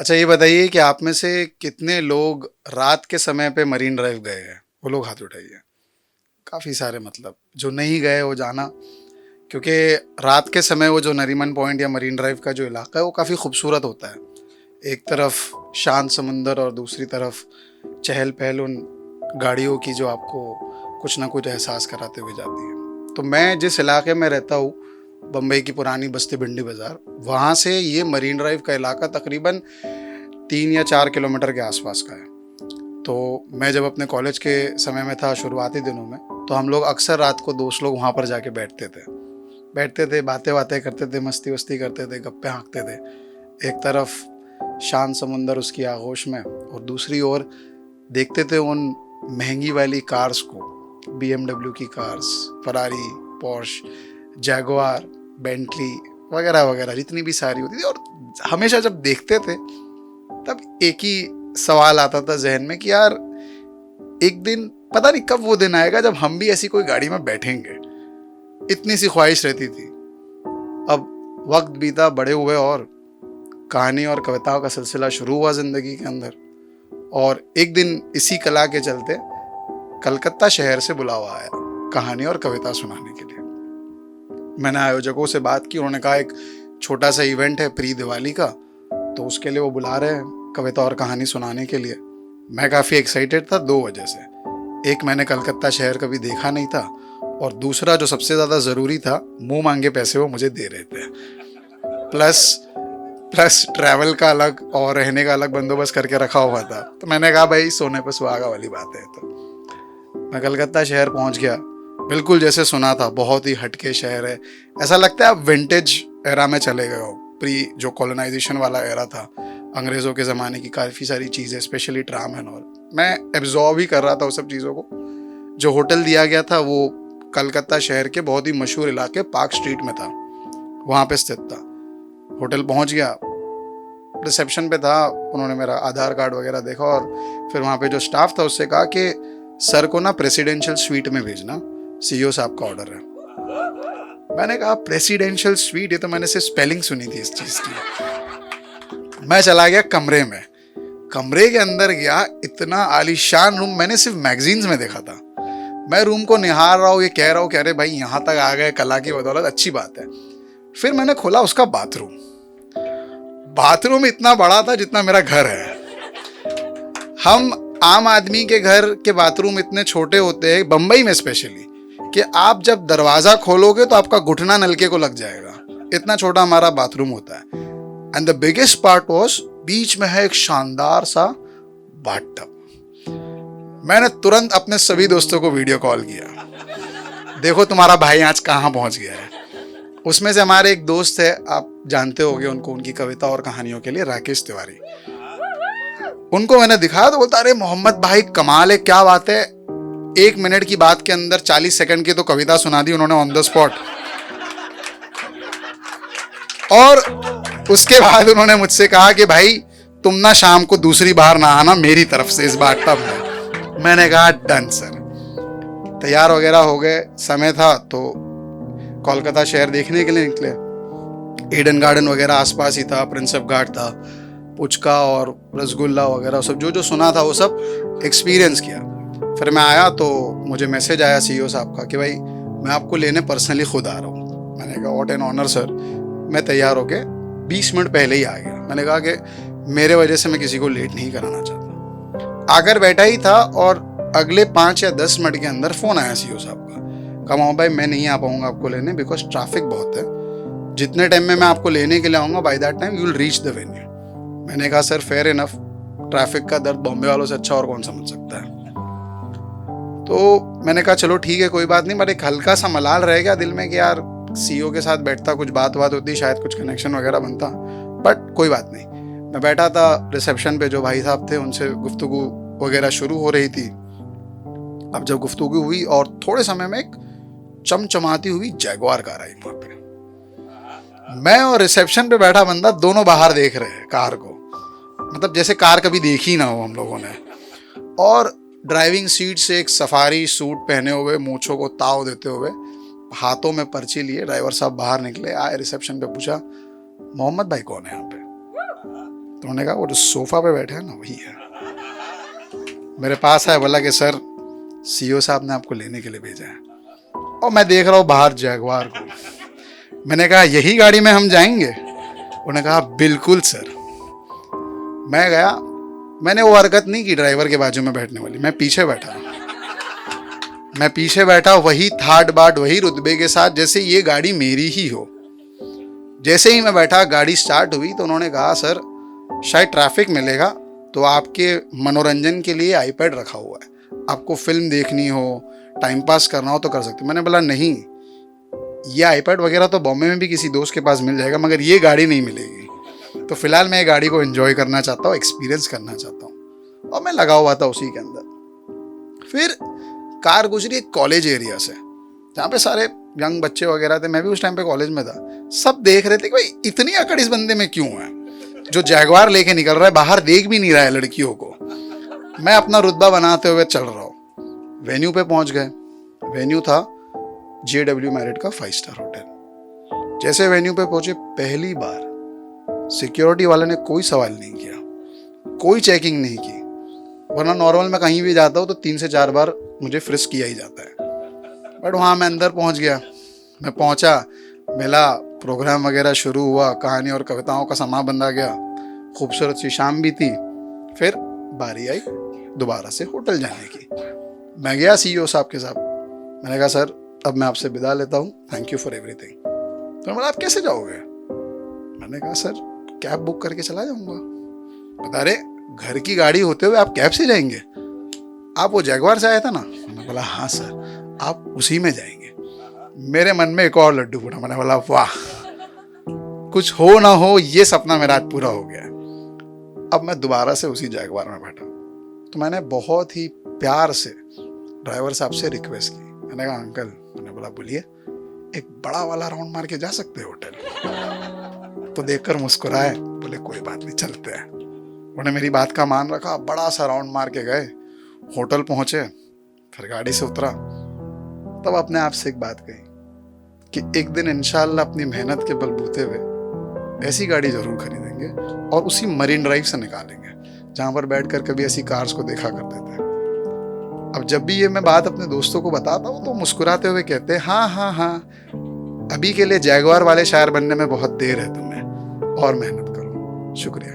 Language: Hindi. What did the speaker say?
अच्छा ये बताइए कि आप में से कितने लोग रात के समय पे मरीन ड्राइव गए हैं? वो लोग हाथ उठाइए। काफ़ी सारे, मतलब जो नहीं गए वो जाना, क्योंकि रात के समय वो जो नरीमन पॉइंट या मरीन ड्राइव का जो इलाका है वो काफ़ी खूबसूरत होता है। एक तरफ शांत समुंदर और दूसरी तरफ चहल पहल उन गाड़ियों की जो आपको कुछ ना कुछ एहसास कराते हुए जाती है। तो मैं जिस इलाके में रहता हूँ, बम्बई की पुरानी बस्ती भिंडी बाज़ार, वहाँ से ये मरीन ड्राइव का इलाका तकरीबन 3 या 4 किलोमीटर के आसपास का है। तो मैं जब अपने कॉलेज के समय में था, शुरुआती दिनों में, तो हम लोग अक्सर रात को दोस्त लोग वहाँ पर जाके बैठते थे, बातें बातें करते थे, मस्ती वस्ती करते थे, गप्पे हाँकते थे। एक तरफ शांत समुंदर उसकी आगोश में, और दूसरी ओर देखते थे उन महंगी वाली कार्स को, BMW की cars, Ferrari, Porsche, Jaguar, Bentley वगैरह वगैरह जितनी भी सारी होती थी। और हमेशा जब देखते थे तब एक ही सवाल आता था जहन में कि यार एक दिन, पता नहीं कब वो दिन आएगा जब हम भी ऐसी कोई गाड़ी में बैठेंगे। इतनी सी ख्वाहिश रहती थी। अब वक्त बीता, बड़े हुए और कहानी और कविताओं का सिलसिला शुरू हुआ जिंदगी के अंदर। और एक दिन इसी कला के चलते कलकत्ता शहर से बुलावा आया कहानी और कविता सुनाने के लिए। मैंने आयोजकों से बात की, उन्होंने कहा एक छोटा सा इवेंट है प्री दिवाली का, तो उसके लिए वो बुला रहे हैं कविता और कहानी सुनाने के लिए। मैं काफ़ी एक्साइटेड था, दो वजह से। एक, मैंने कलकत्ता शहर कभी देखा नहीं था, और दूसरा जो सबसे ज़्यादा ज़रूरी था, मुंह मांगे पैसे वो मुझे दे रहे थे। प्लस प्लस ट्रैवल का अलग और रहने का अलग बंदोबस्त करके रखा हुआ था। तो मैंने कहा भाई सोने पर सुहागा वाली बात है। तो मैं कलकत्ता शहर पहुंच गया। बिल्कुल जैसे सुना था, बहुत ही हटके शहर है। ऐसा लगता है आप विंटेज एरा में चले गए हो, प्री जो कॉलोनाइजेशन वाला एरा था, अंग्रेज़ों के ज़माने की काफ़ी सारी चीज़ें, स्पेशली ट्राम एंड ऑल। मैं एब्जॉर्ब ही कर रहा था उस सब चीज़ों को। जो होटल दिया गया था वो कलकत्ता शहर के बहुत ही मशहूर इलाके पार्क स्ट्रीट में था, वहाँ पे स्थित था। होटल पहुँच गया, रिसेप्शन पे था, उन्होंने मेरा आधार कार्ड वगैरह देखा, और फिर वहाँ पे जो स्टाफ था उससे कहा कि सर को ना प्रेसिडेंशियल स्वीट में भेजना, CEO साहब का ऑर्डर है। मैंने कहा प्रेसिडेंशियल स्वीट, ये तो मैंने सिर्फ स्पेलिंग सुनी थी इस चीज़ की। मैं चला गया कमरे में। कमरे के अंदर गया, इतना आलीशान रूम मैंने सिर्फ मैगजीन्स में देखा था। मैं रूम को निहार रहा हूँ, ये कह रहा हूँ कि अरे भाई यहाँ तक आ गए कला की बदौलत, अच्छी बात है। फिर मैंने खोला उसका बाथरूम। बाथरूम इतना बड़ा था जितना मेरा घर है। हम आम आदमी के घर के बाथरूम इतने छोटे होते हैं, बंबई में स्पेशली, कि आप जब दरवाजा खोलोगे तो आपका घुटना नलके को लग जाएगा, इतना छोटा हमारा बाथरूम होता है। And the biggest part was, बीच में है एक शानदार सा बाथटब। मैंने तुरंत अपने सभी दोस्तों को वीडियो कॉल किया, देखो तुम्हारा भाई आज कहाँ पहुंच गया है। उसमें से हमारे एक दोस्त है, आप जानते होंगे उनको, उनकी कविता और कहानियों के लिए, राकेश तिवारी। उनको मैंने दिखाया तो बोलता अरे मोहम्मद भाई कमाल है, क्या बात है। 1 मिनट की बात के अंदर 40 सेकंड की तो कविता सुना दी उन्होंने ऑन द स्पॉट। और उसके बाद उन्होंने मुझसे कहा कि भाई तुम ना शाम को दूसरी बार ना आना मेरी तरफ से इस बाथटब में। मैंने कहा डन सर। तैयार वगैरह हो गए, समय था तो कोलकाता शहर देखने के लिए निकले। ईडन गार्डन वगैरह आसपास ही था, प्रिंसेप घाट था, पुचका और रसगुल्ला वगैरह सब जो जो सुना था वो सब एक्सपीरियंस किया। फिर मैं आया तो मुझे मैसेज आया CEO साहब का कि भाई मैं आपको लेने पर्सनली खुद आ रहा हूँ। मैंने कहा व्हाट एन ऑनर सर। मैं तैयार होके 20 मिनट पहले ही आ गया। मैंने कहा कि मेरे वजह से मैं किसी को लेट नहीं कराना चाहता। आकर बैठा ही था और अगले 5 या 10 मिनट के अंदर फ़ोन आया CEO साहब का। कहा मोहम्मद भाई मैं नहीं आ पाऊँगा आपको लेने, बिकॉज ट्रैफिक बहुत है। जितने टाइम में मैं आपको लेने के लिए आऊँगा by that time you will reach the venue. मैंने कहा सर फेयर इनफ, ट्रैफिक का दर्द बॉम्बे वालों से अच्छा और कौन समझ सकता है। तो मैंने कहा चलो ठीक है कोई बात नहीं, पर एक हल्का सा मलाल रह गया दिल में कि यार CEO के साथ बैठता, कुछ बात होती, शायद कुछ कनेक्शन वगैरह बनता, बट कोई बात नहीं। मैं बैठा था रिसेप्शन पे, जो भाई साहब थे उनसे गुफ्तगू वगैरह शुरू हो रही थी। अब जब गुफ्तगू हुई और थोड़े समय में एक चमचमाती हुई जैगुआर कार आई वहाँ पे। मैं और रिसेप्शन पे बैठा बंदा दोनों बाहर देख रहे हैं कार को, मतलब जैसे कार कभी देखी ना हो हम लोगों ने। और ड्राइविंग सीट से एक सफारी सूट पहने हुए, मूंछों को ताव देते हुए, हाथों में पर्ची लिए ड्राइवर साहब बाहर निकले, आए रिसेप्शन पे, पूछा मोहम्मद भाई कौन है यहाँ पे। तो उन्होंने कहा वो जो सोफा पे बैठे हैं ना वही है। मेरे पास आया, बोला कि सर सीईओ साहब ने आपको लेने के लिए भेजा है। और मैं देख रहा हूँ बाहर जैगवार को। मैंने कहा यही गाड़ी में हम जाएंगे? उन्होंने कहा बिल्कुल सर। मैं गया, मैंने वो हरकत नहीं की ड्राइवर के बाजू में बैठने वाली, मैं पीछे बैठा, वही थाट बाट वही रुतबे के साथ जैसे ये गाड़ी मेरी ही हो। जैसे ही मैं बैठा, गाड़ी स्टार्ट हुई तो उन्होंने कहा सर शायद ट्रैफिक मिलेगा तो आपके मनोरंजन के लिए आईपैड रखा हुआ है, आपको फिल्म देखनी हो, टाइम पास करना हो तो कर सकते हो। मैंने बोला नहीं, ये आईपैड वगैरह तो बॉम्बे में भी किसी दोस्त के पास मिल जाएगा, मगर ये गाड़ी नहीं मिलेगी। तो फिलहाल मैं ये गाड़ी को एंजॉय करना चाहता हूँ, एक्सपीरियंस करना चाहता हूँ। और मैं लगा हुआ था उसी के अंदर। फिर कार गुजरी एक कॉलेज एरिया से, जहाँ पे सारे यंग बच्चे वगैरह थे। मैं भी उस टाइम पे कॉलेज में था। सब देख रहे थे कि भाई इतनी अकड़ इस बंदे में क्यों है, जो जैगवार लेके निकल रहा है, बाहर देख भी नहीं रहा है लड़कियों को। मैं अपना रुतबा बनाते हुए चल रहा हूँ। वेन्यू पे पहुंच गए। वेन्यू था JW मैरिट का 5 स्टार होटल। जैसे वेन्यू पे पहुंचे, पहली बार सिक्योरिटी वाले ने कोई सवाल नहीं किया, कोई चेकिंग नहीं की। वरना नॉर्मल मैं कहीं भी जाता हूँ तो 3 से 4 बार मुझे फ्रिस्क किया ही जाता है। बट वहाँ मैं अंदर पहुँच गया। मैं पहुँचा, मिला, प्रोग्राम वगैरह शुरू हुआ, कहानी और कविताओं का समा बंधा गया। खूबसूरत सी शाम भी थी। फिर बारी आई दोबारा से होटल जाने की। मैं गया CEO साहब के साथ। मैंने कहा सर अब मैं आपसे विदा लेता हूँ, थैंक यू फॉर एवरीथिंग। तो बोला आप कैसे जाओगे? मैंने कहा सर कैब बुक करके चला जाऊँगा। बता रहे घर की गाड़ी होते हुए आप कैब से जाएंगे? आप वो जैगवार से आया था ना? मैंने बोला हाँ सर, आप उसी में जाएंगे। मेरे मन में एक और लड्डू फूटा। मैंने बोला वाह, कुछ हो ना हो ये सपना मेरा आज पूरा हो गया। अब मैं दोबारा से उसी जैगवार में बैठा। तो मैंने बहुत ही प्यार से ड्राइवर साहब से रिक्वेस्ट की। मैंने कहा अंकल, मैंने बोला बोलिए, एक बड़ा वाला राउंड मार के जा सकते हैं होटल? तो देखकर मुस्कुराए, बोले कोई बात नहीं चलते हैं। उन्होंने मेरी बात का मान रखा, बड़ा सा राउंड मार के गए, होटल पहुंचे, फिर गाड़ी से उतरा। तब अपने आप से एक बात कही कि एक दिन इंशाल्लाह अपनी मेहनत के बलबूते हुए ऐसी गाड़ी जरूर खरीदेंगे और उसी मरीन ड्राइव से निकालेंगे जहां पर बैठकर कभी ऐसी कार्स को देखा करते थे। अब जब भी ये मैं बात अपने दोस्तों को बताता हूँ तो मुस्कुराते हुए कहते हैं हाँ हाँ हाँ, अभी के लिए जैगवार वाले शायर बनने में बहुत देर है, तुम्हें और मेहनत करो। शुक्रिया।